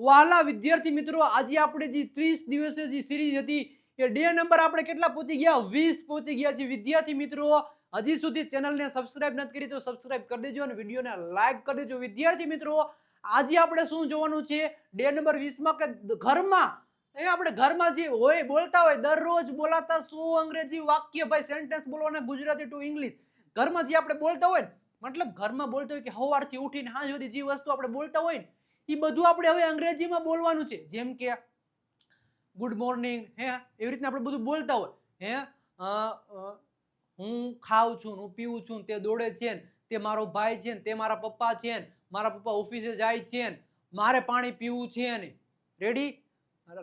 વાલા વિદ્યાર્થી મિત્રો, આજે આપણે જે 30 દિવસે જે સિરીઝ હતી એ ડે નંબર આપણે કેટલા પહોંચી ગયા? 20 પહોંચી ગયા છે. વિદ્યાર્થી મિત્રો, હજી સુધી ચેનલને સબસ્ક્રાઇબ નથી કરી તો સબસ્ક્રાઇબ કરી દેજો અને વિડીયોને લાઈક કરી દેજો. વિદ્યાર્થી મિત્રો, આજે આપણે શું જોવાનું છે ડે નંબર 20 માં? કે ઘરમાં આપણે ઘરમાં જે હોય બોલતા હોય દરરોજ બોલાતા 100 અંગ્રેજી વાક્ય, ભાઈ સેન્ટેન્સ બોલવાના ગુજરાતી ટુ ઇંગ્લિશ. ઘરમાં જે આપણે બોલતા હોય મતલબ ઘરમાં બોલતા હોય કે સવારથી ઉઠીને સાંજ સુધી જે વસ્તુ આપણે બોલતા હોય ને એ બધું આપણે હવે અંગ્રેજીમાં બોલવાનું છે. જેમ કે ગુડ મોર્નિંગ, હે એવી રીતના આપણે બધું બોલતા હોય. હે હું ખાઉં છું, હું પીવું છું, તે દોડે છે, તે મારો ભાઈ છે, તે મારા પપ્પા છે, મારા પપ્પા ઓફિસે જાય છે, મારે પાણી પીવું છે ને. રેડી?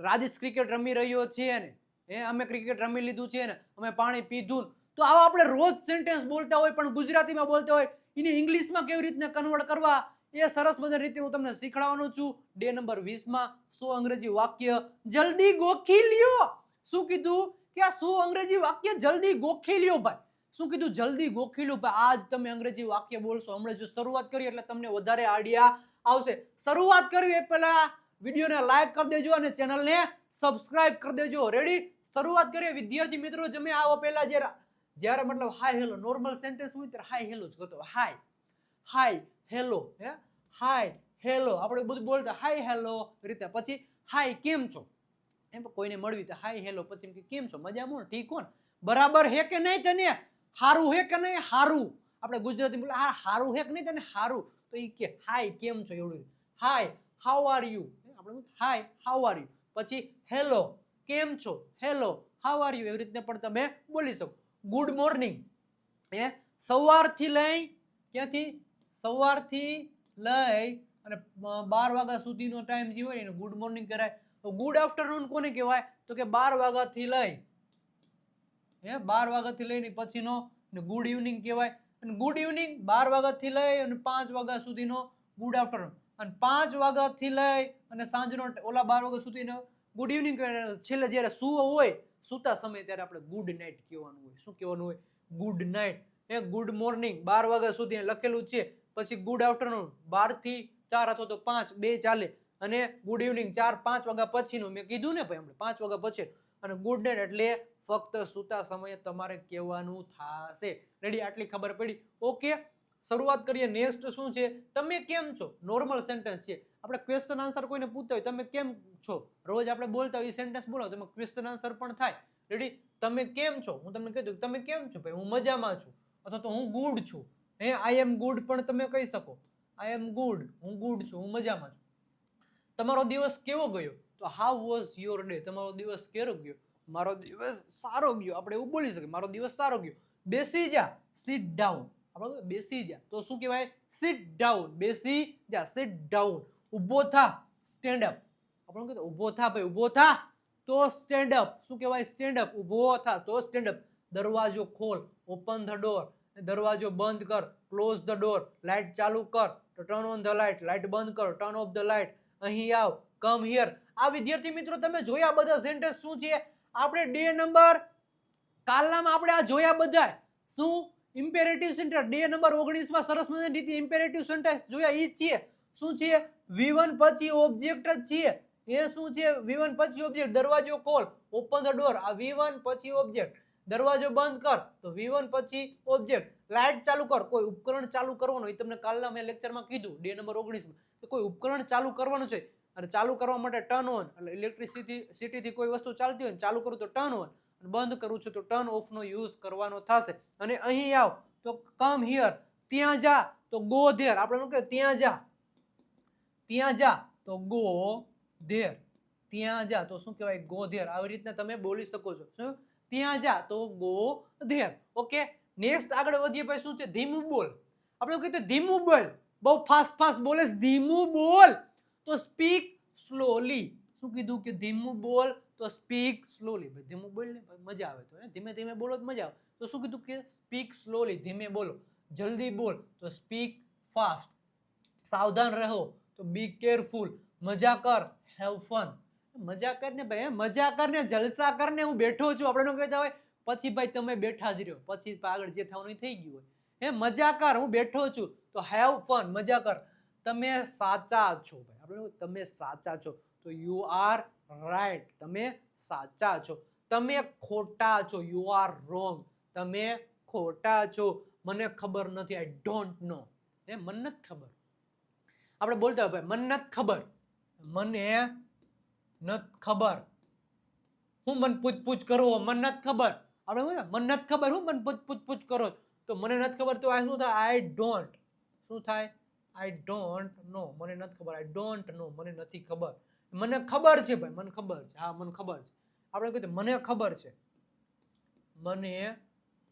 રાજેશ ક્રિકેટ રમી રહ્યો છે ને અમે ક્રિકેટ રમી લીધું છે ને અમે પાણી પીધું. તો આવા આપણે રોજ સેન્ટેન્સ બોલતા હોય પણ ગુજરાતીમાં બોલતા હોય, એને ઇંગ્લિશમાં કેવી રીતના કન્વર્ટ કરવા એ સરસ મજાની રીતે હું તમને શીખવાડવાનો છું. ડે નંબર 20 માં 100 અંગ્રેજી વાક્ય જલ્દી ગોખી લ્યો. શું કીધું? કે આ 100 અંગ્રેજી વાક્ય જલ્દી ગોખી લ્યો ભાઈ. શું કીધું? જલ્દી ગોખી લ્યો ભાઈ. આજ તમે અંગ્રેજી વાક્ય બોલશો. હમણાં જો શરૂઆત કરી એટલે તમને વધારે આઈડિયા આવશે. શરૂઆત કરવી એ પહેલા વિડીયોને લાઈક કરી દેજો અને ચેનલને સબસ્ક્રાઇબ કરી દેજો. રેડી? શરૂઆત કરીએ વિદ્યાર્થી મિત્રો. તમે આવો પહેલા જ્યારે મતલબ હાય હેલો નોર્મલ સેન્ટેન્સ હોય ત્યારે હાય હેલો જ કરતો. હાય હેલો, હે હાય હેલો આપણે બધું બોલતા હાય હેલો રીતે. પછી હાય કેમ છો, એમ કોઈને મળવી તો હાય હેલો, પછી એમ કે કેમ છો, મજામાં, ઠીક હો, બરાબર હે કે નહીં, તને હારું હે કે નહીં, હારું. આપણે ગુજરાતી બોલે હા હારું હે કે નહીં, તને હારું, તો એ કે હાય કેમ છો, એવું. હાય હાઉ આર યુ, આપણે હાય હાઉ આર યુ. પછી હેલો કેમ છો, હેલો હાઉ આર યુ, એવી રીતે પણ તમે બોલી શકો. ગુડ મોર્નિંગ, સવારથી લઈ ક્યાંથી? સવારથી લઈ અને 12 વાગ્યા સુધીનો ટાઈમ જે હોય એને ગુડ મોર્નિંગ કહેવાય. ગુડ આફ્ટરનૂન કોને કહેવાય? તો કે 12 વાગ્યાથી લઈ 12 વાગ્યાથી લઈને પછીનો ગુડ ઇવનિંગ કહેવાય. અને ગુડ ઇવનિંગ 12 વાગ્યાથી લઈ અને 5 વાગ્યા સુધીનો ગુડ આફ્ટરનૂન. અને 5 વાગ્યાથી લઈ અને સાંજનો ઓલા 12 વાગ્યા સુધીનો ગુડ ઇવનિંગ. છેલ્લે જ્યારે સૂવો હોય સૂતા સમય ત્યારે આપણે ગુડ નાઇટ કહેવાનું હોય. શું કહેવાનું હોય? Good night. ગુડ મોર્નિંગ 12 વાગ્યા સુધી લખેલું છે. પછી ગુડ આફ્ટરનૂન 12 થી 4 અથવા તો 5 બે ચાલે. અને ગુડ ઇવનિંગ 4-5 વાગ્યા પછીનું મેં કીધું ને ભાઈ, આપણે 5 વાગ્યા પછી. અને ગુડ નાઇટ એટલે ફક્ત સૂતા સમયે તમારે કહેવાનું થશે. રેડી? આટલી ખબર પડી? ઓકે, શરૂઆત કરીએ. નેક્સ્ટ શું છે? તમે કેમ છો? નોર્મલ સેન્ટેન્સ છે. આપણે ક્વેશ્ચન આન્સર કોઈને પૂછતા હોય તમે કેમ છો, રોજ આપણે બોલતા હોય એ સેન્ટેન્સ બોલો તમે ક્વેશ્ચન આન્સર પણ થાય. રેડી? તમે કેમ છો? હું તમને કહી દઉં તમે કેમ છો ભાઈ, હું મજામાં છું, અથવા તો હું ગુડ છું. આઈ એમ ગુડ પણ તમે કહી શકો. આઈ એમ ગુડ, હું ગુડ છું, હું મજામાં છું. તમારો દિવસ કેવો ગયો? તો હાઉ વોઝ યોર ડે? તમારો દિવસ કેવો ગયો? મારો દિવસ સારો ગયો. આપણે એવું બોલી શકીએ, મારો દિવસ સારો ગયો. બેસી જા, સિટ ડાઉન. આપણે બેસી જા તો શું કહેવાય? Sit down. બેસી જા, સિટ ડાઉન. ઊભો થા, સ્ટેન્ડ અપ. આપણે કીધું ઊભો થા ભાઈ, ઊભો થા તો સ્ટેન્ડ અપ. શું કહેવાય? Stand up. ઊભો થા તો સ્ટેન્ડ અપ. દરવાજો ખોલ, ઓપન ધ ડોર. દરવાજો બંધ કર, ક્લોઝ ધ ડોર. લાઇટ ચાલુ કર તો turn on the light. Light બંધ કર, ટર્ન ઓફ ધ લાઇટ. અહીં આવ, કમ હિયર. આ વિદ્યાર્થી મિત્રો તમે જોયા બધા સેન્ટેન્સ શું છે? આપણે ડે નંબર કાલનામાં આપણે આ જોયા બધા. શું? Imperative sentence. ડે નંબર 19 માં સરસ મજાની રીતે ઇમ્પેરેટિવ સેન્ટેન્સ જોયા. ઈ છે શું છે? V1 પછી ઓબ્જેક્ટ જ છે. એ શું છે? V1 પછી ઓબ્જેક્ટ. દરવાજો ખોલ, ઓપન ધ ડોર. આ V1 પછી ઓબ્જેક્ટ. દરવાજો બંધ કર તો V1 પછી ઓબ્જેક્ટ. લાઇટ ચાલુ કર, કોઈ ઉપકરણ ચાલુ કરવાનું. એ તમને કાલના મેં લેક્ચરમાં કીધું ડે નંબર 19 માં કે કોઈ ઉપકરણ ચાલુ કરવાનું છે. અને ચાલુ કરવા માટે ટર્ન ઓન, એટલે ઇલેક્ટ્રિસિટી કોઈ વસ્તુ ચાલતી હોય ચાલુ કરું તો ટર્ન ઓન, અને બંધ કરું છું તો ટર્ન ઓફ નો યુઝ કરવાનો થશે. અને અહીં આવ તો કમ હિયર. ત્યાં જા તો ગો ધેર. આપણે શું કહે? ત્યાં જા, ત્યાં જા તો ગો ધેર. ત્યાં જા તો શું કહેવાય? Go there. આવી રીતના તમે બોલી શકો છો. શું? ત્યાં જા તો ગો ધેર. ઓકે, નેક્સ્ટ આગળ વધીએ. પછી શું છે? ધીમું બોલ. આપણે કહીએ ધીમું બોલ, બહુ ફાસ્ટ બોલે, ધીમું બોલ તો સ્પીક સ્લોલી. શું કીધું? કે ધીમું બોલ તો સ્પીક સ્લોલી. ભાઈ ધીમું બોલ ને મજા આવે તો ધીમે ધીમે બોલો તો મજા આવે. તો શું કીધું? કે સ્પીક સ્લોલી, ધીમે બોલો. જલ્દી બોલ તો સ્પીક ફાસ્ટ. સાવધાન રહો તો બી કેરફુલ. મજા કર, હેવ ફન. મજા કરને ભાઈ, મજા કરને, જલસા કરને, હું બેઠો છું. આપણે કહેતા હોય પછી ભાઈ તમે બેઠા જ રહ્યો, પછી આગળ જે થવાનું થઈ ગયું હોય. મજા કર, હું બેઠો છું તો હેવ ફન, મજા કર. તમે સાચા છો ભાઈ. આપણે તમે સાચા છો, તો યુ આર રાઈટ, તમે સાચા છો. તમે ખોટા છો, યુ આર રોંગ, તમે ખોટા છો. મને ખબર નથી, આઈ ડોન્ટ નો, મને નથી ખબર. આપણે બોલતા હોય ભાઈ મને નથી ખબર, મને નથી ખબર. હું મન પૂછ કરો, મને નથી ખબર. આપણે મને નથી ખબર, હું મન પૂછ કરો, તો મને નથી ખબર તો આ શું થાય? I don't. શું થાય? I don't know. મને નથી ખબર, આઈ ડોન્ટ નો, મને નથી ખબર. મને ખબર છે ભાઈ, મને ખબર છે, હા મને ખબર છે. આપણે કહીએ મને ખબર છે, મને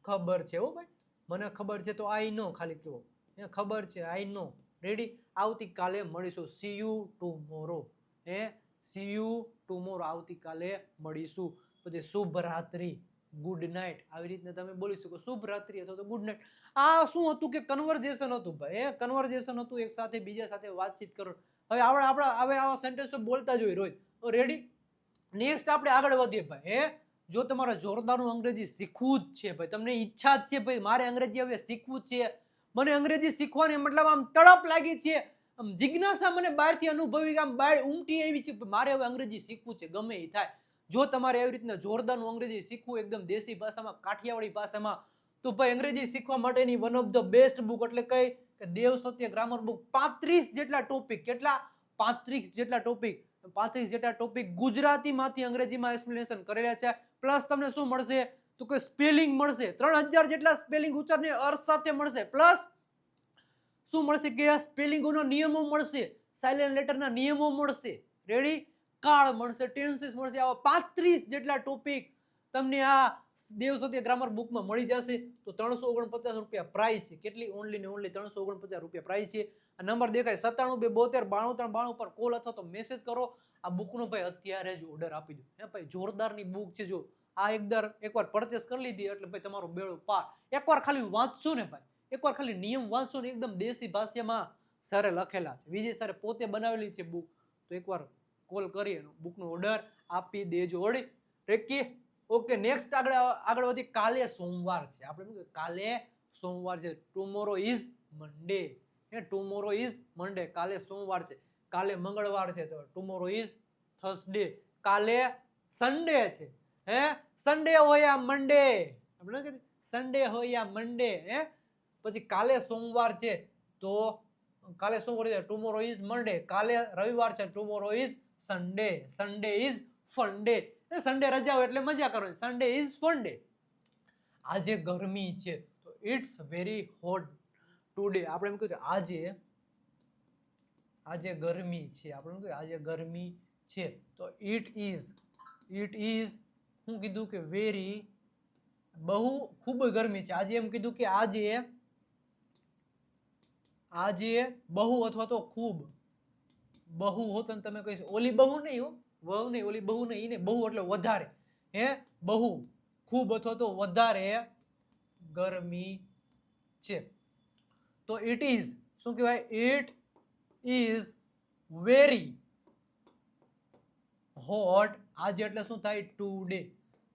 ખબર છે, હો ભાઈ, મને ખબર છે તો આઈ નો ખાલી કહો. ખબર છે, આઈ નો. રેડી? આવતીકાલે મળીશું. C you tomorrow. C you tomorrow. આવતીકાલે મળીશું. પછી શુભ રાત્રિ, ગુડ નાઇટ. આવી રીતના તમે બોલી શકો. શુભ રાત્રિ અથવા તો ગુડ નાઇટ. આ શું હતું કે કન્વર્ઝેશન હતું ભાઈ. કન્વર્ઝેશન હતું, એક સાથે બીજા સાથે વાતચીત કરો. હવે આપણે આવા સેન્ટેન્સ બોલતા જ હોય રોજ. તો રેડી? નેક્સ્ટ આપણે આગળ વધીએ ભાઈ. જો તમારે જોરદારનું અંગ્રેજી શીખવું જ છે ભાઈ, તમને ઈચ્છા જ છે ભાઈ મારે અંગ્રેજી હવે શીખવું જ છે, મને અંગ્રેજી શીખવાની મતલબ આમ તડપ લાગી છે, આમ જિજ્ઞાસા મને બહારથી અનુભવી, આમ બહાર ઉમટી આવી છે, મારે હવે અંગ્રેજી શીખવું છે ગમે એ થાય. જો તમારે એવી રીતના જોરદારનું અંગ્રેજી શીખવું એકદમ દેશી ભાષામાં, કાઠિયાવાડી ભાષામાં, તો ભાઈ અંગ્રેજી શીખવા માટેની one of the best book એટલે કઈ કે દેવ સત્ય ગ્રામર બુક. 35 જેટલા ટોપિક, કેટલા? 35 જેટલા ટોપિક, 35 જેટલા ટોપિક ગુજરાતીમાંથી અંગ્રેજીમાં એક્સપ્લેનેશન કરેલા છે. પ્લસ તમને શું મળશે તો કે સ્પેલિંગ મળશે, 3000 જેટલા સ્પેલિંગ ઉચ્ચારને અર્થ સાથે મળશે. પ્લસ શું મળશે કે સ્પેલિંગોના નિયમો મળશે, સાયલેન્ટ લેટરના નિયમો મળશે. રેડી? કાળ મળશે, ટેન્સીસ મળશે. આવા 35 જેટલા ટોપિક તમને આ દેવ સત્ય ગ્રામર બુકમાં મળી જશે. તો 349 રૂપિયા પ્રાઇસ છે. કેટલી? ઓનલી ને ઓનલી 349 રૂપિયા પ્રાઇસ છે. આ નંબર દેખાય 97 272 92 93 પર કોલ અથવા તો મેસેજ કરો. આ બુકનો ભાઈ અત્યારે જ ઓર્ડર આપી દો. ભાઈ જોરદારની બુક છે. જો આ એકવાર પરચેસ કરી લીધી એટલે ભાઈ તમારો બેડો પાર. એકવાર ખાલી વાંચશો ને ભાઈ, એકવાર ખાલી નિયમ વાંચશો ને, એકદમ દેશી ભાષામાં સરે લખેલા છે, વિજય સરે પોતે બનાવેલી છે બુક. તો એકવાર કોલ કરી બુકનો ઓર્ડર આપી દેજો. રેકી? ઓકે, નેક્સ્ટ આગળ વધી. કાલે સોમવાર છે. આપણે કાલે સોમવાર છે. Tomorrow is Monday. Tomorrow is Monday. કાલે સોમવાર છે. કાલે મંગળવાર છે તો ટુમોરો ઇઝ થર્સડે. કાલે સન્ડે છે. સન્ડે હોય આ મંડે. આપણે સન્ડે હોય આ મંડે. પછી કાલે સોમવાર છે તો કાલે સોમવાર છે, ટુમોરો ઇઝ મંડે. કાલે રવિવાર છે, tomorrow is Sunday. Sunday is fun day. Sunday રજા હોય એટલે મજા કરો. Sunday is fun day. આજે ગરમી છે તો ઇટ્સ વેરી હોટ ટુડે. આપણે એમ કહ્યું આજે ગરમી છે. આપણે એમ કહ્યું આજે ગરમી છે તો ઇટ ઇઝ શું કીધું કે વેરી, બહુ ખૂબ ગરમી છે. આજે એમ કીધું કે આજે બહુ અથવા તો ખૂબ. બહુ હોત ને તમે કહીશ ઓલી બહુ નહીં, હો વહુ નહીં, ઓલી બહુ નહીં, બહુ એટલે વધારે. બહુ ખૂબ અથવા તો વધારે ગરમી છે. તો ઇટ ઇઝ શું કહેવાય? It is very hot. આજે એટલે શું થાય? ટુડે.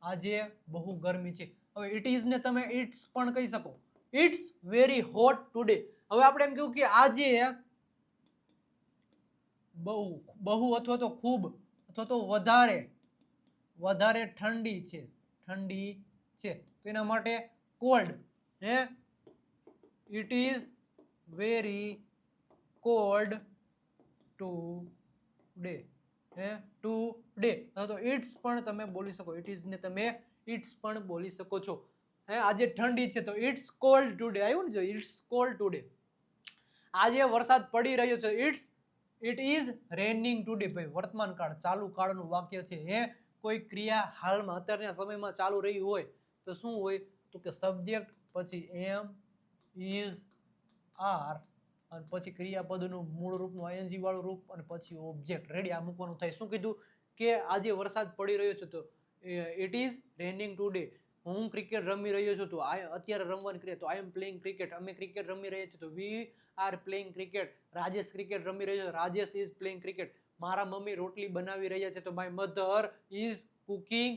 આજે બહુ ગરમી છે. હવે ઇટ ઇઝ ને તમે ઇટ્સ પણ કહી શકો. It's very hot today. હવે આપણે એમ કહ્યું કે આજે બહુ અથવા તો ખૂબ અથવા તો વધારે ઠંડી છે. તો એના માટે cold. It is very cold today. Today અથવા તો ઇટ્સ પણ તમે બોલી શકો. ઇટ ઇઝ ને તમે ઇટ્સ પણ બોલી શકો છો. આજે ઠંડી છે તો ઇટ્સ કોલ્ડ ટુડે. આવ્યું ને? જો ઇટ્સ કોલ્ડ ટુડે. આજે વરસાદ પડી રહ્યો છે. It is raining today. ભાઈ વર્તમાન કાળ, ચાલુ કાળનું વાક્ય છે. કોઈ ક્રિયા હાલમાં અત્યારના સમયમાં ચાલુ રહી હોય તો શું હોય તો કે સબ્જેક્ટ, પછી એમ, ઇઝ, આર, અને પછી ક્રિયાપદનું મૂળ રૂપનું આઈએનજી વાળું રૂપ, અને પછી ઓબ્જેક્ટ. રેડી? આ મૂકવાનું થાય. શું કીધું કે આજે વરસાદ પડી રહ્યો છે તો ઇટ ઇઝ રેનિંગ ટુડે. હું ક્રિકેટ રમી રહ્યો છું તો અત્યારે રમવાની ક્રિયા તો આઈ એમ પ્લેઇંગ ક્રિકેટ. અમે ક્રિકેટ રમી રહ્યા છીએ તો we are playing cricket. Rajesh cricket રમી રહ્યો છે, રાજેશ ઇઝ પ્લેઇંગ ક્રિકેટ. મારા મમ્મી રોટલી બનાવી રહ્યા છે તો માય મધર ઇઝ કુકિંગ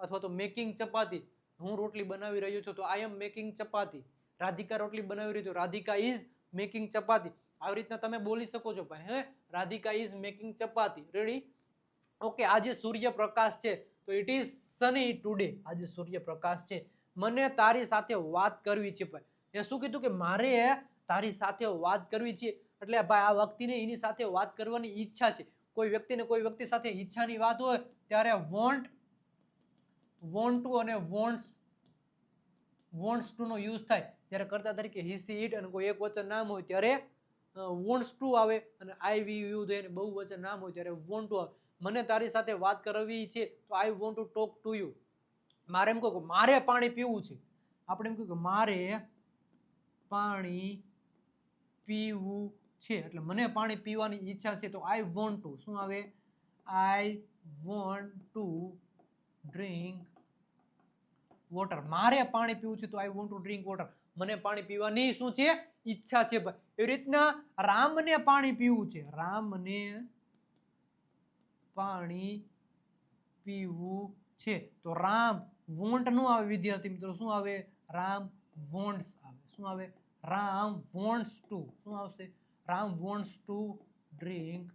અથવા તો મેકિંગ ચપાતી. હું રોટલી બનાવી રહ્યો છું તો આઈ એમ મેકિંગ ચપાતી. રાધિકા રોટલી બનાવી રહી છે તો રાધિકા ઇઝ મેકિંગ ચપાતી. આવી રીતના તમે બોલી શકો છો ભાઈ. હે, Radhika is making chapati. Ready? Okay, આજે સૂર્યપ્રકાશ છે તો ઇટ ઇઝ સની ટુડે. આજે સૂર્યપ્રકાશ છે. મને તારી સાથે વાત કરવી છે ભાઈ. એ શું કીધું કે મારે તારી સાથે વાત કરવી છે, એટલે ભાઈ આ વ્યક્તિને એની સાથે વાત કરવાની ઈચ્છા છે. કોઈ વ્યક્તિને કોઈ વ્યક્તિ સાથે ઈચ્છાની વાત હોય ત્યારે વોન્ટ ટુ અને વોન્ટ્સ ટુ નો યુઝ થાય. જ્યારે કર્તા તરીકે હી સી ઇટ અને કોઈ એક વચન નામ હોય ત્યારે વોન્ટ્સ ટુ આવે, અને આઈ વી યુ દે બહુવચન નામ હોય ત્યારે વોન્ટ ટુ આવે. મને તારી સાથે વાત કરવી છે તો I want to talk to you. મારે એમ કહું કે મારે પાણી પીવું છે, આપણે એમ કહ્યું કે મારે પાણી પીવું છે, એટલે મને પાણી પીવાની ઈચ્છા છે તો આઈ વોન્ટ ટુ. શું આવે? આઈ વોન્ટ ટુ ડ્રિંક વોટર. મારે પાણી પીવું છે તો I want to drink water. મને પાણી પીવાની શું છે? ઈચ્છા છે ભાઈ. એવી રીતના રામને પાણી પીવું છે, રામને પાણી પીવું છે તો રામ વોન્ટ નું આવે વિદ્યાર્થી મિત્રો. શું આવે? રામ વોન્ટ્સ આવે. શું આવે? Ram wants to. શું આવશે? Ram wants to drink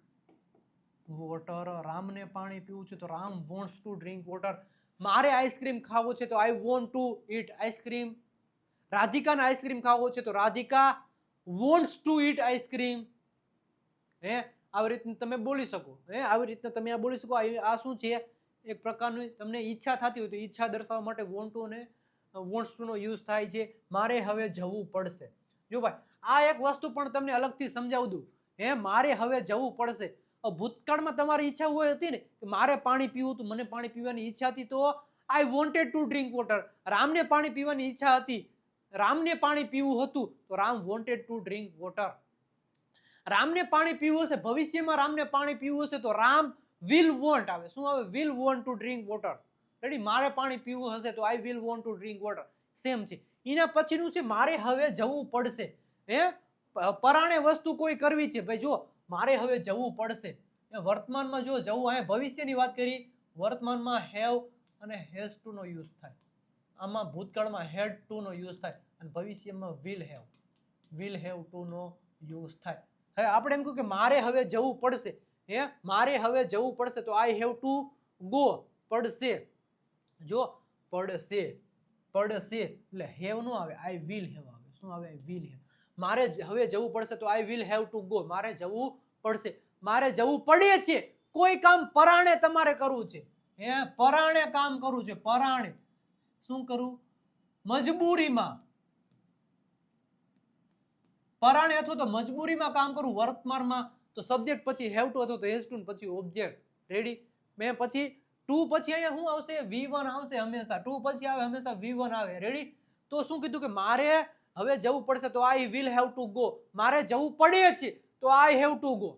water. રામને પાણી પીવું છે તો Ram wants to drink water. મારે આઈસ્ક્રીમ ખાવો છે તો I want to eat ice cream. રાધિકાને આઈસ્ક્રીમ ખાવો છે તો Radhika wants to eat ice cream. હે, આવી રીતના તમે બોલી શકો. હે, આવી રીતના તમે આ બોલી શકો. આ શું છે? એક પ્રકારનું તમને ઈચ્છા થતી હોય તો ઈચ્છા દર્શાવવા માટે વોન્ટ ટુ અને વોન્ટ્સ ટુ નો યુઝ થાય છે. મારે હવે જવું પડશે. જો ભાઈ આ એક વસ્તુ પણ તમને અલગથી સમજાવું દઉં. હે, મારે હવે જવું પડશે. ભૂતકાળમાં તમારી ઈચ્છા હોય હતી ને કે મારે પાણી પીવું હતું, મને પાણી પીવાની ઈચ્છા હતી તો I wanted to drink water. રામને પાણી પીવાની ઈચ્છા હતી, રામને પાણી પીવું હતું તો Ram wanted to drink water. રામને પાણી પીવું હશે, ભવિષ્યમાં રામને પાણી પીવું હશે તો રામ વિલ વોન્ટ આવે. શું આવે? Will want to drink water. Ready? મારે પાણી પીવું હશે તો I will want to drink water. Same છે. એના પછીનું છે મારે હવે જવું પડશે. હે, પરાણે વસ્તુ કોઈ કરવી છે ભાઈ. જો મારે હવે જવું પડશે, વર્તમાનમાં જો જવું, અહીંયા ભવિષ્યની વાત કરી, વર્તમાનમાં હેવ અને હેઝ ટુ નો યુઝ થાય. આમાં ભૂતકાળમાં હેડ ટુ નો યુઝ થાય અને ભવિષ્યમાં વિલ હેવ ટુ નો યુઝ થાય. હવે આપણે એમ કહ્યું કે મારે હવે જવું પડશે. હે, મારે હવે જવું પડશે તો આઈ હેવ ટુ ગો. પડશે. જો પડશે એટલે હેવ નો આવે, આઈ વિલ હેવ આવે. શું આવે? I will have. મારે હવે જવું પડશે તો I will have to go. મારે જવું પડશે. મારે જવું પડે છે. કોઈ કામ પરાણે તમારે કરવું છે. હે, પરાણે કામ કરવું છે. પરાણે શું કરવું? મજબૂરીમાં. પરાણે અથવા તો મજબૂરીમાં કામ કરવું. વર્તમાનમાં તો સબ્જેક્ટ પછી હેવ ટુ અથવા તો હેઝ ટુ પછી ઓબ્જેક્ટ. રેડી? મેં પછી ટુ પછી અહીંયા શું આવશે? V1 આવશે હંમેશા. ટુ પછી આવે હંમેશા V1 આવે. રેડી? તો શું કીધું કે મારે હવે જવું પડશે તો I will have to go. મારે જવું પડે છે તો આઈ હેવ ટુ ગો.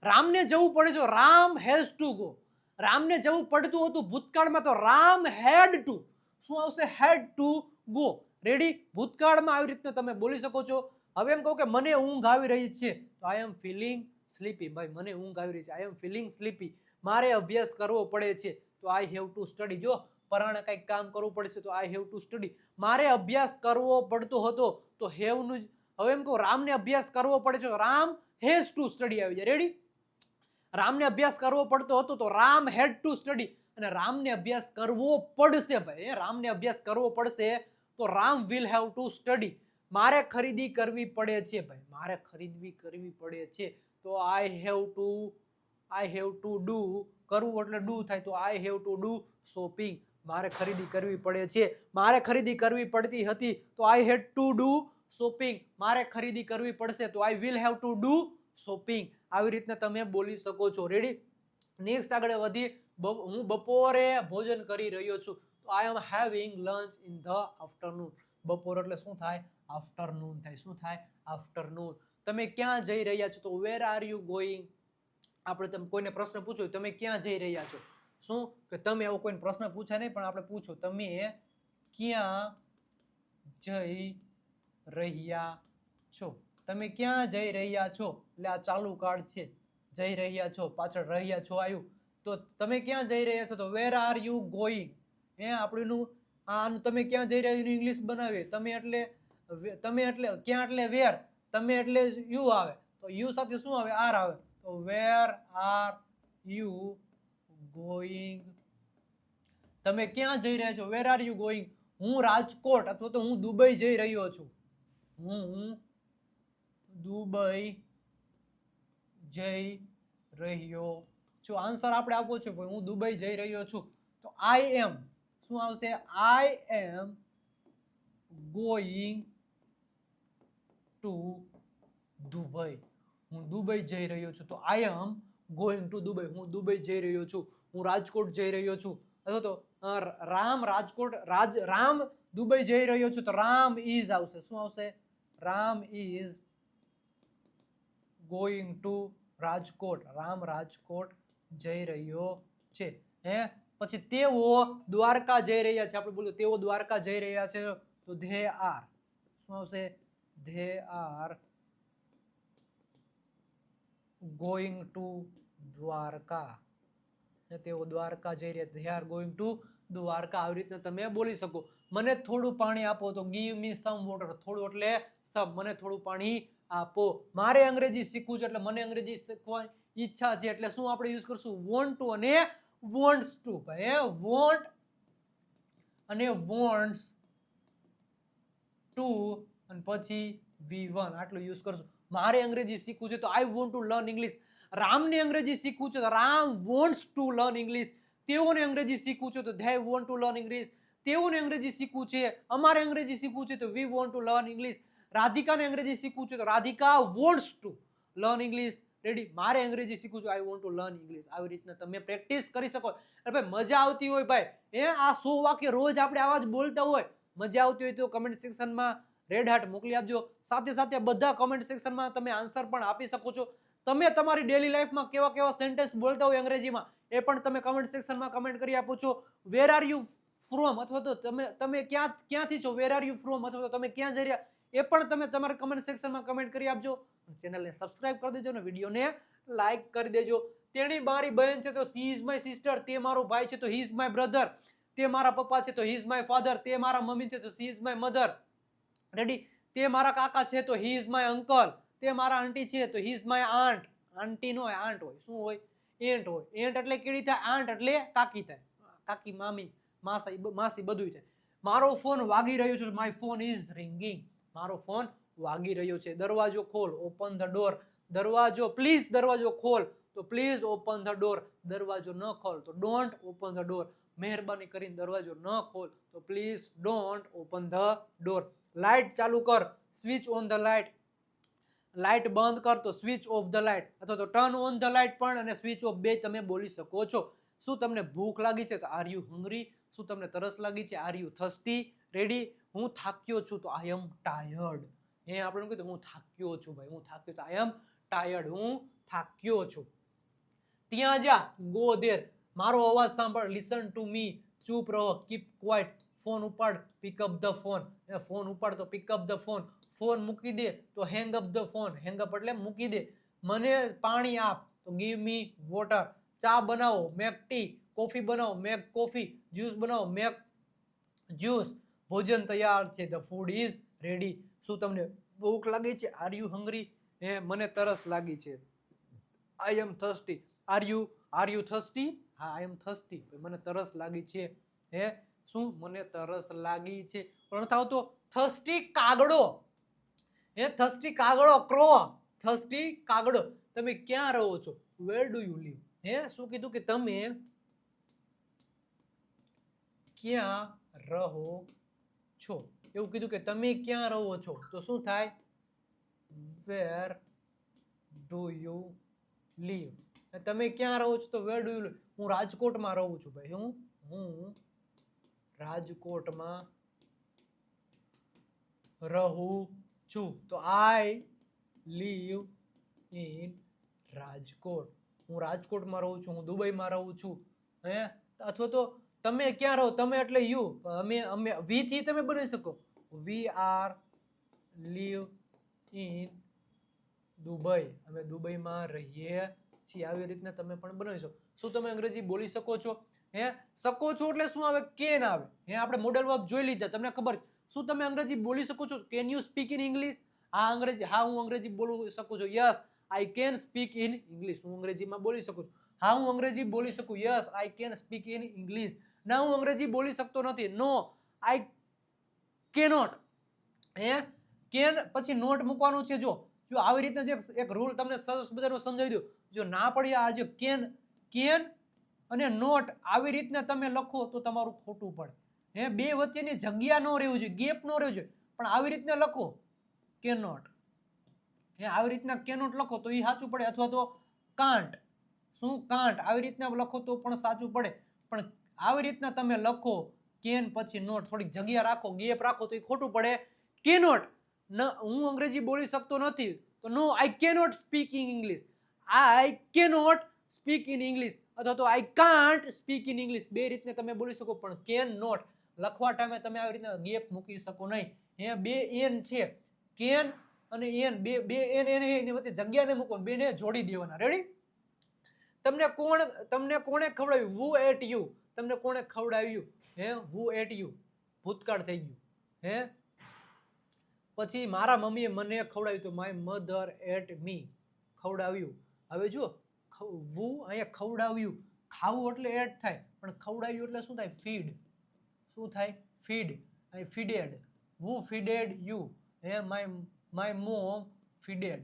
રામને જવું પડે તો રામ હેઝ ટુ ગો. રામને જવું પડતું હતું ભૂતકાળમાં તો રામ હેડ ટુ. શું આવશે? હેડ ટુ ગો. રેડી? ભૂતકાળમાં આવી રીતના તમે બોલી શકો છો. હવે એમ કહું કે મને ઊંઘ આવી રહી છે તો આઈ એમ ફીલિંગ સ્લીપી. ભાઈ મને ઊંઘ આવી રહી છે, આઈ એમ ફીલિંગ સ્લીપી. મારે અભ્યાસ કરવો પડે છે તો આઈ હેવ ટુ સ્ટડી. જો પરાણે કંઈક કામ કરવું પડે છે તો આઈ હેવ ટુ સ્ટડી. મારે અભ્યાસ કરવો પડતો હતો તો હેવ નું. હવે એમ કહું રામને અભ્યાસ કરવો પડે છે તો રામ હેઝ ટુ સ્ટડી આવી જાય. રેડી? રામને અભ્યાસ કરવો પડતો હતો તો રામ હેડ ટુ સ્ટડી. અને રામને અભ્યાસ કરવો પડશે ભાઈ. રામને અભ્યાસ કરવો પડશે તો Ram will have to study. મારે ખરીદી કરવી પડે છે ભાઈ. મારે ખરીદી કરવી પડે છે તો આઈ હેવ ટુ ડુ. કરવું એટલે ડુ થાય તો I have to do shopping. મારે ખરીદી કરવી પડે છે. મારે ખરીદી કરવી પડતી હતી તો આઈ હેડ ટુ ડુ શોપિંગ. મારે ખરીદી કરવી પડશે તો I will have to do shopping. આવી રીતના તમે બોલી શકો છો. રેડી? નેક્સ્ટ આગળ વધી. હું બપોરે ભોજન કરી રહ્યો છું તો I am having lunch in the afternoon. બપોર એટલે શું થાય? આફ્ટરનૂન થાય. શું થાય? આફ્ટરનૂન. તમે ક્યાં જઈ રહ્યા છો તો વેર આર યુ ગોઈંગ. આપણે તમે કોઈને પ્રશ્ન પૂછો તમે ક્યાં જઈ રહ્યા છો, શું કે તમે એવો કોઈને પ્રશ્ન પૂછાય નહીં, પણ આપણે પૂછો તમે ક્યાં જઈ રહ્યા છો. તમે ક્યાં જઈ રહ્યા છો એટલે આ ચાલુ કાર્ડ છે. જઈ રહ્યા છો, પાછળ રહ્યા છો આવ્યું તો તમે ક્યાં જઈ રહ્યા છો તો વેર આર યુ ગોઈંગ. આપણું આનું તમે ક્યાં જઈ રહ્યા છો ઇંગ્લિશ બનાવીએ. તમે એટલે ક્યાં એટલે વેર. તમે એટલે યુ આવે તો યુ સાથે શું આવે આર આવે તો વેર આર યુ ગોઈંગ તમે ક્યાં જઈ રહ્યા છો વેર આર યુ ગોઈંગ હું રાજકોટ અથવા તો હું દુબઈ જઈ રહ્યો છું હું દુબઈ જઈ રહ્યો છું આન્સર આપણે આપવો છે હું દુબઈ જઈ રહ્યો છું તો આઈ એમ શું આવશે આઈ એમ ગોઈંગ ટુ દુબઈ હું દુબઈ જઈ રહ્યો છું તો I am going two Dubai હું દુબઈ જઈ રહ્યો છું હું રાજકોટ જઈ રહ્યો છું અથવા તો રામ રાજકોટ રામ દુબઈ જઈ રહ્યો છું તો રામ ઇઝ આવશે શું આવશે Ram is going to Rajkot Ram Rajkot જઈ રહ્યો છે હે પછી તેઓ દ્વારકા જઈ રહ્યા છે આપણે બોલ્યું તેઓ દ્વારકા જઈ રહ્યા છે તો ધે આર શું આવશે they are going to Dwarka તેઓ દ્વારકા જઈ રહ્યા they are going to Dwarka આવી રીતના તમે બોલી શકો મને થોડું પાણી આપો તો ગીવ મી સમ વોટર થોડું એટલે સમ મને થોડું પાણી આપો મારે અંગ્રેજી શીખવું છે એટલે મને અંગ્રેજી શીખવાની ઈચ્છા છે એટલે શું આપણે યુઝ કરશું વોન્ટ ટુ અને વોન્ટ્સ ટુ ભાઈ વોન્ટ અને વોન્ટ્સ ટુ અને પછી V1 આટલું યુઝ કરશું મારે અંગ્રેજી શીખવું છે તો I want to learn English રામને અંગ્રેજી શીખવું છે તો Ram wants to learn English તેઓને અંગ્રેજી શીખવું છે તો they want to learn English તેઓને અંગ્રેજી શીખવું છે અમારે અંગ્રેજી શીખવું છે તો we want to learn English રાધિકાને અંગ્રેજી શીખવું છે તો Radhika wants to learn English ready મારે અંગ્રેજી શીખવું છે I want to learn English આવી રીતના તમે પ્રેક્ટિસ કરી શકો અરે ભાઈ મજા આવતી હોય ભાઈ આ 100 વાક્ય રોજ આપણે આવા જ બોલતા હોય મજા આવતી હોય તો કમેન્ટ સેક્શનમાં રેડ હાર્ટ મોકલી આપજો સાથે સાથે બધા કમેન્ટ સેક્શનમાં તમે આન્સર પણ આપી શકો છો તમે તમારી ડેલી લાઈફમાં કેવા કેવા સેન્ટેન્સ બોલતા હોય અંગ્રેજીમાં એ પણ તમે કમેન્ટ સેક્શનમાં કમેન્ટ કરી આપો છો વેર આર યુ ફ્રોમ અથવા તો તમે ક્યાંથી છો વેર આર યુ ફ્રોમ અથવા તો તમે ક્યાં જઈ રહ્યા એ પણ તમે તમારા કમેન્ટ સેક્શનમાં કમેન્ટ કરી આપજો ચેનલને સબસ્ક્રાઇબ કરી દેજો અને વિડીયોને લાઈક કરી દેજો તેણી મારી બહેન છે તો સી ઇઝ માય સિસ્ટર તે મારો ભાઈ છે તો હી ઇઝ માય બ્રધર તે મારા પપ્પા છે તો હી ઇઝ માય ફાધર તે મારા મમ્મી છે તો she is my mother ready તે મારા કાકા છે તો હી ઇઝ માય અંકલ તે મારા આંટી છે તો હી ઇઝ માય આંટ આંટી નો હોય આંટ હોય શું હોય એન્ટ હોય એન્ટ એટલે કેડી થાય આંટ એટલે કાકી થાય કાકી મામી માસી બધું થાય મારો ફોન વાગી રહ્યો છે માય ફોન ઇઝ રિંગિંગ મારો ફોન વાગી રહ્યો છે દરવાજો ખોલ ઓપન ધ ડોર દરવાજો પ્લીઝ દરવાજો ખોલ તો પ્લીઝ ઓપન ધ ડોર દરવાજો ન ખોલ તો ડોન્ટ ઓપન ધ ડોર મહેરબાની કરીને દરવાજો ન ખોલ તો please don't open the door light ચાલુ કર switch on the light light બંધ કર તો સ્વિચ ઓફ ધ લાઇટ અથવા તો ટર્ન ઓન ધ લાઇટ પણ અને સ્વિચ ઓફ બે તમે બોલી શકો છો શું તમને ભૂખ લાગી છે તો આર યુ હંગ્રી શું તમને તરસ લાગી છે આર યુ થર્સ્ટી રેડી હું થાક્યો છું તો આઈ એમ ટાયર્ડ આપણે કીધું હું થાક્યો છું ભાઈ હું થાક્યો તો આઈ એમ ટાયર્ડ હું થાક્યો છું ત્યાં જા ગો ધેર મારો અવાજ સાંભળ લિસન ટુ મી ચૂપ રહો કીપ ક્વાઇટ ફોન ઉપાડ pick up the phone phone ઉપાડ તો pick up the phone phone મૂકી દે તો hang up the phone hang up એટલે મૂકી દે મને પાણી આપ તો ગીવ મી વોટર ચા બનાવો મેક ટી કોફી બનાવો મેક કોફી જ્યુસ બનાવો મેક જ્યુસ ભોજન તૈયાર છે ધ ફૂડ ઇઝ રેડી શું તમને ભૂખ લાગી છે આર યુ હંગ્રી મને તરસ લાગી છે આઈ એમ થર્સ્ટી આર યુ થર્સ્ટી હા આઈ એમ થર્સ્ટી મને તરસ લાગી છે શું મને તરસ લાગી છે પણ થાવ તો થર્સ્ટી કાગડો થર્સ્ટી કાગડો ક્રો થર્સ્ટી કાગડો તમે ક્યાં રહો છો વેર ડુ યુ લીવ શું કીધું કે તમે ક્યાં રહો છો એવું કીધું કે તમે ક્યાં રહો છો તો શું થાય વેર ડુ યુ લીવ તમે ક્યાં રહો છો તો વેર ડુ યુ લીવ હું રાજકોટમાં રહું છું ભાઈ હું રાજકોટમાં રહું છું તો આઈ લીવ ઇન રાજકોટ હું રાજકોટમાં રહું છું હું દુબઈમાં રહું છું અથવા તો તમે ક્યાં રહો તમે એટલે યુ અમે વી થી તમે બનાવી શકો we are live in Dubai અમે દુબઈમાં રહીએ છીએ આવી રીતના તમે પણ બનાવી શકો શું તમે અંગ્રેજી બોલી શકો છો શકો છો એટલે શું આવે કેન આવે આપણે મોડલ વર્બ જોઈ લીધા તમને ખબર શું તમે અંગ્રેજી બોલી શકો છો can you speak in English હું અંગ્રેજી બોલી શકું છું. Yes I can speak in English. હું અંગ્રેજીમાં બોલી શકું છું. હા હું અંગ્રેજી બોલી શકું. Yes I can speak in English. ના હું અંગ્રેજી બોલી શકતો નથી. નો આઈ કેનોટ. કેન પછી નોટ મૂકવાનું છે. જો આવી રીતના એક રૂલ તમને સરસ મજાનો સમજાવી દઉં. જો ના પડી આ જો કેન અને નોટ આવી રીતના તમે લખો તો તમારું ખોટું પડે. બે વચ્ચેની જગ્યા ન રહેવું જોઈએ, ગેપ ન રહેવું જોઈએ, પણ આવી રીતના લખો કેનોટ. આવી રીતના કેનોટ લખો તો એ સાચું પડે, અથવા તો કાંટ. કાંટ આવી રીતના લખો તો પણ સાચું પડે. પણ આવી રીતના તમે લખો કેન પછી નોટ, થોડીક જગ્યા રાખો, ગેપ રાખો તો એ ખોટું પડે. કેનોટ હું અંગ્રેજી બોલી શકતો નથી તો no I cannot speak in English. I cannot speak in English અથવા તો I can't speak in English. બે રીતને તમે બોલી શકો, પણ કેન નોટ લખવા ટાઈમે તમે આવી રીતના ગેપ મૂકી શકો નહીં. બે એન છે, કેન અને એન, બે એન એની વચ્ચે જગ્યા ને મૂકો, બેને જોડી દેવાના. રેડી? તમને કોણે ખવડાવ્યું? વુ એટ યુ. તમને કોણે ખવડાવ્યું? વુ એટ યુ ભૂતકાળ થઈ ગયું. પછી મારા મમ્મીએ મને ખવડાવ્યું તો માય મધર એટ મી. ખવડાવ્યું. હવે જો વુ અહીંયા ખવડાવ્યું, ખાવું એટલે એટ થાય, પણ ખવડાવ્યું એટલે શું થાય? ફીડ. શું થાય? ફીડ. અહીં ફીડેડ. વુ ફીડેડ યુ. માય મોમ ફીડેડ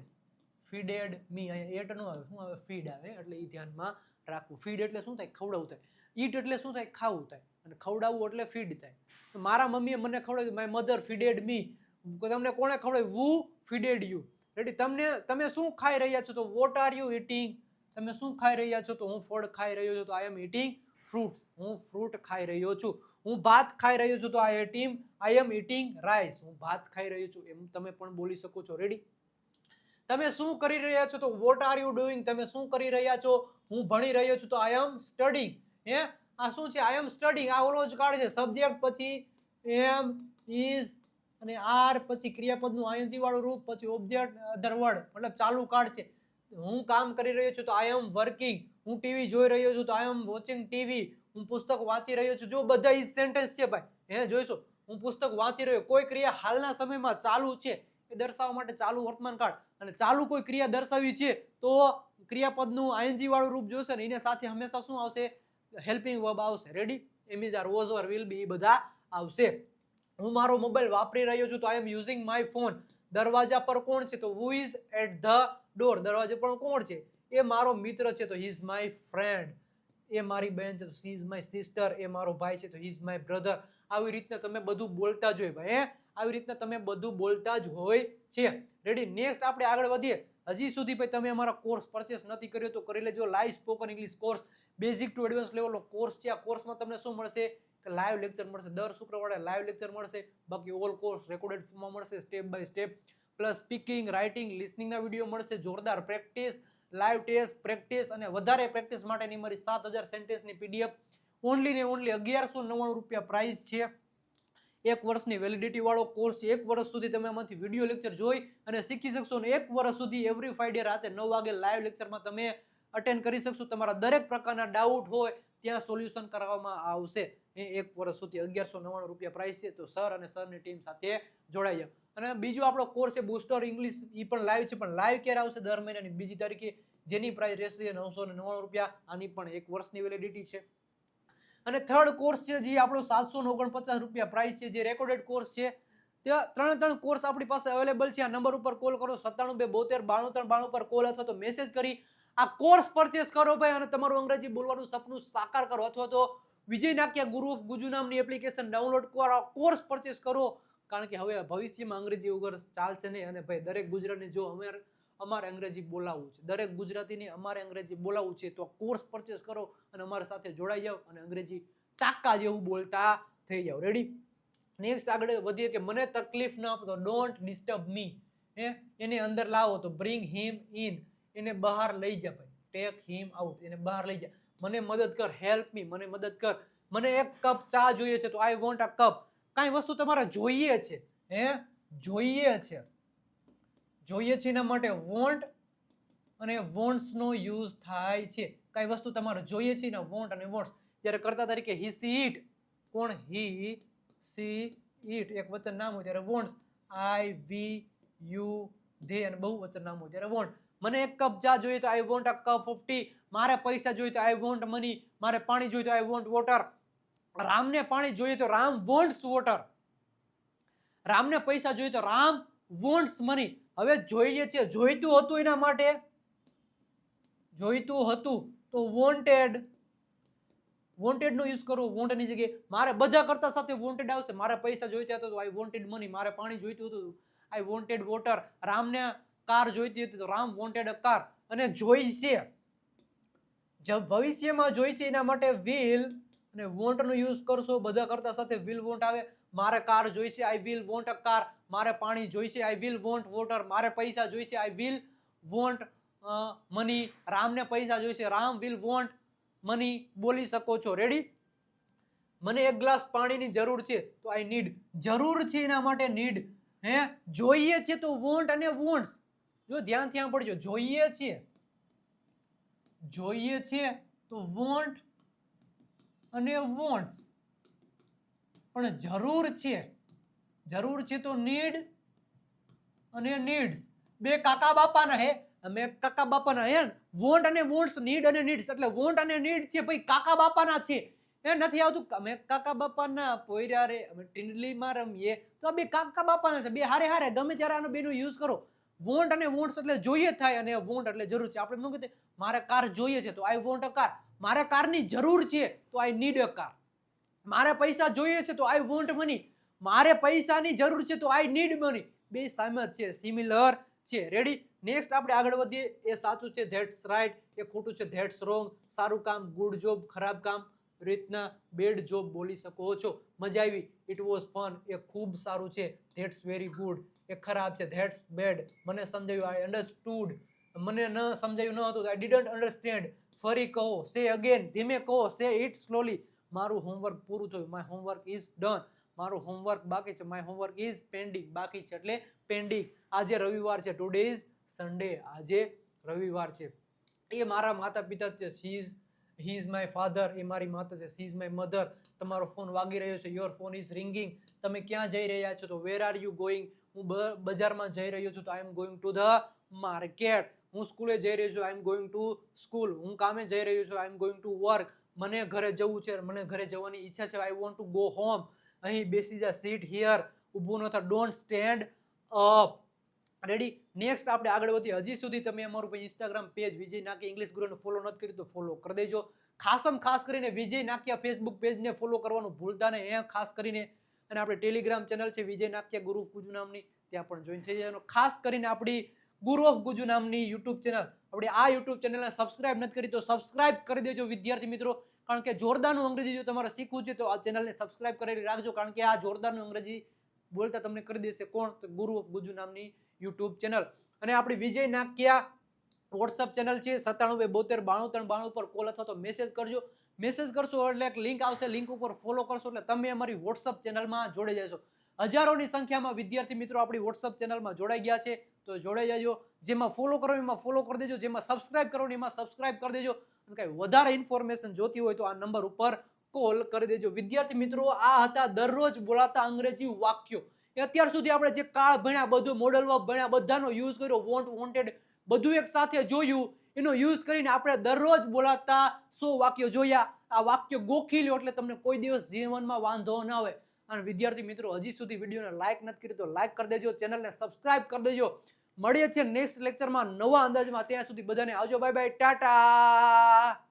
મી. અહીંયા એટ નો આવે, શું આવે? ફીડ આવે. એટલે એ ધ્યાનમાં રાખવું. ફીડ એટલે શું થાય? ખવડાવવું થાય. ઈટ એટલે શું થાય? ખાવું થાય. અને ખવડાવવું એટલે ફીડ થાય. તો મારા મમ્મીએ મને ખવડાવ્યું, માય મધર ફીડેડ મી. તમને કોણે ખવડાવ્યું? વુ ફીડેડ યુ. રેડી? તમે શું ખાઈ રહ્યા છો? તો વોટ આર યુ ઇટિંગ. તમે શું ખાઈ રહ્યા છો? તો હું ફળ ખાઈ રહ્યો છું, તો આઈ એમ ઇટિંગ ફ્રૂટ. હું ફ્રૂટ ખાઈ રહ્યો છું. હું ભાત ખાઈ રહ્યો છું, તો આઈ એમ ઇટિંગ રાઈસ. હું ભાત ખાઈ રહ્યો છું. એમ તમે પણ બોલી શકો છો. રેડી? તમે શું કરી રહ્યા છો? તો વોટ આર યુ ડુઈંગ. તમે શું કરી રહ્યા છો? હું ભણી રહ્યો છું, તો આઈ એમ સ્ટડીંગ. આ શું છે? આઈ એમ સ્ટડીંગ. આ ઓલો જ કાર્ડ છે. સબ્જેક્ટ પછી એમ, ઇઝ અને આર, પછી ક્રિયાપદનું આઈએનજી વાળું રૂપ, પછી ઓબ્જેક્ટ અધર વર્ડ, મતલબ ચાલુ કાર્ડ છે. હું કામ કરી રહ્યો છું, તો આઈ એમ વર્કિંગ. હું ટીવી જોઈ રહ્યો છું, તો આઈ એમ વોચિંગ ટીવી. હું પુસ્તક વાંચી રહ્યો છું. જો બધા ઈ સેન્ટેન્સ છે ભાઈ. જોઈશો હું પુસ્તક વાંચી રહ્યો. કોઈ ક્રિયા હાલના સમયમાં ચાલુ છે એ દર્શાવવા માટે ચાલુ વર્તમાન કાળ, અને ચાલુ કોઈ ક્રિયા દર્શાવી છે તો ક્રિયાપદનું આઈએનજી વાળું રૂપ જોશે ને એને સાથે હંમેશા શું આવશે? હેલ્પિંગ વર્બ આવશે. Ready? Am is, are, was, or, will be, એ બધા આવશે. હું મારો મોબાઈલ વાપરી રહ્યો છું, તો I am using my phone. દરવાજા પર કોણ છે? તો who is at the door. દરવાજા પર કોણ છે? એ મારો મિત્ર છે, તો હી ઇઝ માય ફ્રેન્ડ. એ મારી બહેન છે, તો સી ઇઝ માય સિસ્ટર. એ મારો ભાઈ છે, તો હી ઇઝ માય બ્રધર. આવી રીતના તમે બધું બોલતા જ હોય ભાઈ. આવી રીતના તમે બધું બોલતા જ હોય છે. રેડી? નેક્સ્ટ આપણે આગળ વધીએ. હજી સુધી ભાઈ તમે અમારા કોર્સ પરચેસ નથી કર્યો તો કરી લેજો. Live spoken English course, basic to advance લેવલનો કોર્સ છે. આ કોર્સમાં તમને શું મળશે? લાઈવ લેક્ચર મળશે. દર શુક્રવારે લાઈવ લેક્ચર મળશે. બાકી ઓલ કોર્સ રેકોર્ડેડ ફોર્મમાં મળશે, step by step. Plus speaking, writing, લિસનિંગના વિડીયો મળશે. જોરદાર પ્રેક્ટિસ, લાઈવ ટેસ્ટ, પ્રેક્ટિસ અને વધારે પ્રેક્ટિસ માટેની મારી 7000 સેન્ટેન્સની પીડીએફ ઓનલી ને ઓનલી 1199 રૂપિયા પ્રાઇસ છે. 1 વર્ષની વેલિડિટી વાળો કોર્સ છે. 1 વર્ષ સુધી તમે આમાંથી વિડીયો લેક્ચર જોઈ અને શીખી શકશો. અને 1 વર્ષ સુધી એવરી ફ્રાઈડે રાતે 9 વાગે લાઈવ લેક્ચરમાં તમે અટેન્ડ કરી શકશો. તમારા દરેક પ્રકારના ડાઉટ હોય ત્યાં સોલ્યુશન કરવામાં આવશે. 1 વર્ષ સુધી 1199 રૂપિયા પ્રાઇસ છે. તો સર અને સરની ટીમ સાથે જોડાઈ જાઓ. અને બીજો આપણો કોર્સ છે બુસ્ટર ઇંગ્લિશ, એ પણ લાઈવ છે. પણ લાઈવ ક્યારે આવશે? દર મહિનાની 2જી તારીખે, જેની પ્રાઇસ રહેશે 999 રૂપિયા. આની પણ 1 વર્ષની વેલિડિટી છે. અને થર્ડ કોર્સ છે જે આપણો 749 રૂપિયા પ્રાઇસ છે, જે રેકોર્ડેડ કોર્સ છે. ત્યાં 3 કોર્સ આપણી પાસે અવેલેબલ છે. આ નંબર ઉપર કોલ કરો, 9722729392 પર કોલ અથવા તો મેસેજ કરી આ કોર્સ પરચેસ કરો ભાઈ. અને તમારું અંગ્રેજી બોલવાનું સપનું સાકાર કરો. અથવા તો વિજય નાક્યા ગુરુ ઓફ ગુજુ નામની એપ્લિકેશન ડાઉનલોડ કરો, કોર્સ પરચેસ કરો. કારણ કે હવે ભવિષ્યમાં અંગ્રેજી વગર ચાલશે નહીં. અને ભાઈ દરેક ગુજરાતને જો અમારે અંગ્રેજી બોલાવવું છે, દરેક ગુજરાતીને અમારે અંગ્રેજી બોલાવવું છે, તો કોર્સ પરચેસ કરો અને અમારી સાથે જોડાઈ જાઓ અને અંગ્રેજી ચાકા જેવું બોલતા થઈ જાઓ. રેડી? નેક્સ્ટ આગળ વધીએ કે મને તકલીફ ના આપો તો ડોન્ટ ડિસ્ટર્બ મી. એને અંદર લાવો તો બ્રિંગ હિમ ઇન. એને બહાર લઈ જા ભાઈ. ટેક હિમ આઉટ. એને બહાર લઈ જા. મને મદદ કર, હેલ્પ મી. મને મદદ કર. મને 1 કપ ચા જોઈએ છે, તો આઈ વોન્ટ અ કપ. કાંઈ વસ્તુ તમારે જોઈએ છે, જોઈએ છે. જોઈએ છે એના માટે વોન્ટ અને વોન્ટ્સ નો યુઝ થાય છે. કઈ વસ્તુ તમારે જોઈએ છે ને વોન્ટ અને વોન્ટ્સ. જ્યારે કર્તા તરીકે હી સી ઇટ, કોણ? હી સી ઇટ એક વચન નામ હોય ત્યારે wants, I we you they અને બહુવચન નામ હોય ત્યારે વોન્ટ. મને 1 કપ ચા જોઈએ તો I want a cup of T. મારે પૈસા જોઈએ તો આઈ વોન્ટ મની. મારે પાણી જોઈએ તો આઈ વોન્ટ વોટર. રામને પાણી જોઈએ તો રામ વોન્ટ્સ વોટર. રામને પૈસા જોઈએ તો રામ વોન્ટ્સ મની. હવે જોઈએ છે, જોઈતું હતું એના માટે જોઈતું હતું તો વોન્ટેડ. વોન્ટેડ નો યુઝ કરો વોન્ટ ની જગ્યાએ. મારે બધા કરતા સાથે વોન્ટેડ આવશે. મારે પૈસા જોઈતા હતા તો આઈ વોન્ટેડ મની. મારે પાણી જોઈતું હતું આઈ વોન્ટેડ વોટર. રામને કાર જોઈતી હતી તો રામ વોન્ટેડ અ કાર. અને જોઈશે, ભવિષ્યમાં જોઈશે એના માટે વિલ અને વોન્ટ નો યુઝ કરશો. બધા કરતા સાથે વિલ વોન્ટ આવે. મારે કાર જોઈશે આઈ વિલ વોન્ટ અ કાર. મારે પાણી જોઈશે આઈ વિલ વોન્ટ વોટર. મારે પૈસા જોઈશે આઈ વિલ વોન્ટ મની. રામને પૈસા જોઈશે રામ વિલ વોન્ટ મની. બોલી શકો છો. રેડી. મને 1 ગ્લાસ પાણીની જરૂર છે તો આઈ નીડ. જરૂર છે એના માટે નીડ. જોઈએ છે તો વોન્ટ અને વોન્ટ્સ. જો ધ્યાનથી સાંભળજો. જોઈએ છે તો વોન્ટ અને વોન્ટ્સ. પણ જરૂર છે તો નીડ અને નીડ્સ. બે કાકા બાપાના હે. અમે કાકા બાપાના હે. વોન્ટ અને વોન્ટ્સ, નીડ અને નીડ્સ. એટલે વોન્ટ અને નીડ છે ભાઈ કાકા બાપાના છે. નથી આવતું અમે કાકા બાપાના પોયરા રે અમે ટીંડલીમાં રમીએ. તો આ બે કાકા બાપાના છે. બે હારે ગમે ત્યારે આનો બેનો યુઝ કરો. વોન્ટ અને વોન્ટ્સ એટલે જોઈએ થાય અને વોન્ટ એટલે જરૂર છે. આપણે શું કહીએ મારે કાર જોઈએ છે તો આઈ વોન્ટ અ કાર. મારે કારની જરૂર છે તો આઈ નીડ અ કાર. મારે પૈસા જોઈએ છે તો આઈ વોન્ટ મની. મારે પૈસાની જરૂર છે તો આઈ નીડ મની. બે સામે જ છે, સિમિલર છે. રેડી. નેક્સ્ટ આપણે આગળ વધીએ. એ સાચું છે ધેટ્સ રાઈટ. એ ખોટું છે ધેટ્સ રોંગ. સારું કામ ગુડ જોબ. ખરાબ કામ રીતના બેડ જોબ બોલી શકો છો. મજા આવી ઇટ વોઝ ફન. એ ખૂબ સારું છે ધેટ્સ વેરી ગુડ. એ ખરાબ છે ધેટ્સ બેડ. મને સમજાયું આઈ અન્ડરસ્ટુડ. મને ન સમજાયું ન હતું આઈ ડિડન્ટ અન્ડરસ્ટેન્ડ. ફરી કહો સે અગેન. ધીમે કહો સે ઇટ સ્લોલી. મારું હોમવર્ક પૂરું થયું માય હોમવર્ક ઇઝ ડન. મારું હોમવર્ક બાકી છે માય હોમવર્ક ઇઝ પેન્ડિંગ. બાકી છે એટલે પેન્ડિંગ. આજે રવિવાર છે ટુડે ઇઝ સન્ડે. આજે રવિવાર છે. એ મારા માતા પિતા છે. He is my father. એ મારી માતા છે. She is my mother. તમારો ફોન વાગી રહ્યો છે. Your phone is ringing. તમે ક્યાં જઈ રહ્યા છો તો વેર આર યુ ગોઈંગ. હું બજારમાં જઈ રહ્યો છું તો I am going to the market. હું સ્કૂલે જઈ રહ્યો છું I am going to school. હું કામે જઈ રહ્યો છું I am going to work. મને ઘરે જવું છે. મને ઘરે જવાની ઈચ્છા છે. I want to go home. અહીં બેસી જા સીટ હિયર. ઊભું ન થા don't stand up. Ready. Next આપણે આગળ વધીએ. હજી સુધી તમે અમારું Instagram page Vijay Nakiya English ગુરુને ફોલો નથી કર્યું તો ફોલો કરી દેજો. ખાસ કરીને વિજય નાકિયા ફેસબુક પેજને ફોલો કરવાનું ભૂલતા નહીં. ખાસ કરીને અને આપણે ટેલિગ્રામ ચેનલ છે વિજય નાકિયા ગુરુ ઓફ ગુજુ નામની. ત્યાં પણ જોઈન થઈ જવાનું. ખાસ કરીને આપણી ગુરુ ઓફ ગુજુ નામની યુટ્યુબ ચેનલ. આપણે આ યુટ્યુબ ચેનલને સબસ્ક્રાઇબ નથી કરી તો સબસ્ક્રાઇબ કરી દેજો વિદ્યાર્થી મિત્રો. કારણ કે જોરદારનું અંગ્રેજી જો તમારે શીખવું છે તો આ ચેનલને સબસ્ક્રાઇબ કરેલી રાખજો. કારણ કે આ જોરદારનું અંગ્રેજી બોલતા તમને કરી દેશે કોણ? તો ગુરુ ઓફ ગુજુ નામની યુટ્યુબ ચેનલ. અને આપણી વિજય નાકિયા વોટ્સઅપ ચેનલ છે 9772929392 પર કોલ અથવા તો મેસેજ કરજો. મેસેજ કરશો એટલે એક લિંક આવશે. લિંક ઉપર ફોલો કરશો એટલે તમે અમારી વોટ્સઅપ ચેનલમાં જોડાઈ જશો. હજારોની સંખ્યામાં વિદ્યાર્થી મિત્રો આપણી વોટ્સઅપ ચેનલમાં જોડાઈ ગયા છે તો જોડાઈ જજો. જેમાં ફોલો કરો એમાં ફોલો કરી દેજો. જેમાં સબસ્ક્રાઇબ કરો એમાં સબસ્ક્રાઇબ કરી દેજો. અને કંઈ વધારે ઇન્ફોર્મેશન જોતી હોય તો આ નંબર ઉપર કોલ કરી દેજો. વિદ્યાર્થી મિત્રો આ હતા દરરોજ બોલાતા અંગ્રેજી વાક્યો. અત્યાર સુધી આપણે જે કાળ ભણ્યા બધું મોડલ વર્બ ભણ્યા બધાનો યુઝ કર્યો. વોન્ટ વોન્ટેડ બધું એક સાથે જોયું. એનો યુઝ કરીને આપણે દરરોજ બોલાતા 100 વાક્યો જોયા. આ વાક્ય ગોખી લ્યો એટલે તમને કોઈ દિવસ જીવનમાં વાંધો ન આવે. અને વિદ્યાર્થી મિત્રો હજી સુધી વિડીયોને લાઈક નથી કરી તો લાઈક કરી દેજો. ચેનલને સબસ્ક્રાઇબ કરી દેજો. મળીએ છીએ નેક્સ્ટ લેક્ચરમાં નવા અંદાજમાં. ત્યાં સુધી બધાને આવજો. Bye bye Tata.